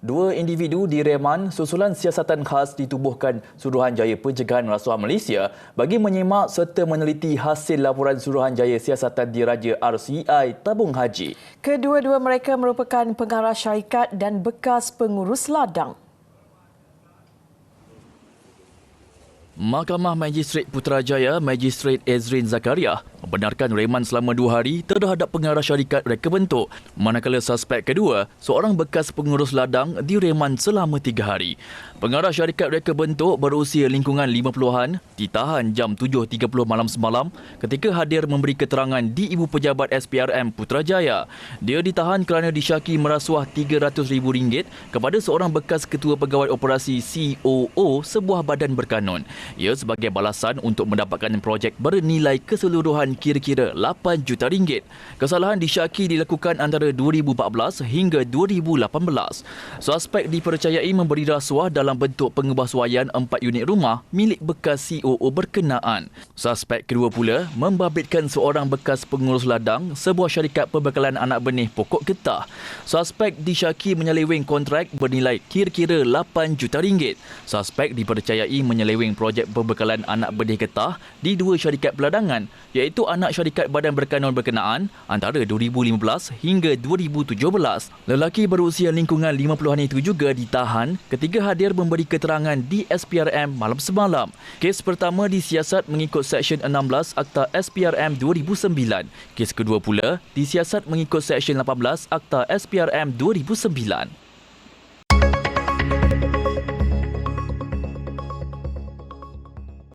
Dua individu direman susulan siasatan khas ditubuhkan Suruhanjaya Pencegahan Rasuah Malaysia bagi menyemak serta meneliti hasil laporan Suruhanjaya Siasatan Diraja RCI Tabung Haji. Kedua-dua mereka merupakan pengarah syarikat dan bekas pengurus ladang. Mahkamah Magistrate Putrajaya Magistrate Ezrin Zakaria membenarkan reman selama 2 hari terhadap pengarah syarikat reka bentuk, manakala suspek kedua, seorang bekas pengurus ladang, direman selama 3 hari. Pengarah syarikat reka bentuk berusia lingkungan 50-an ditahan jam 7.30 malam semalam ketika hadir memberi keterangan di Ibu Pejabat SPRM Putrajaya. Dia ditahan kerana disyaki merasuah RM300,000 kepada seorang bekas ketua pegawai operasi COO sebuah badan berkanun. Ia sebagai balasan untuk mendapatkan projek bernilai keseluruhan kira-kira RM8 juta. Kesalahan disyaki dilakukan antara 2014 hingga 2018. Suspek dipercayai memberi rasuah dalam bentuk pengubahsuaian 4 unit rumah milik bekas COO berkenaan. Suspek kedua pula membabitkan seorang bekas pengurus ladang sebuah syarikat pembekalan anak benih pokok getah. Suspek disyaki menyeleweng kontrak bernilai kira-kira RM8 juta. Suspek dipercayai menyeleweng projek pembekalan anak benih getah di 2 syarikat peladangan, iaitu anak syarikat badan berkanun berkenaan antara 2015 hingga 2017. Lelaki berusia lingkungan 50-an itu juga ditahan ketika hadir memberi keterangan di SPRM malam semalam. Kes pertama disiasat mengikut Seksyen 16 Akta SPRM 2009. Kes kedua pula disiasat mengikut Seksyen 18 Akta SPRM 2009.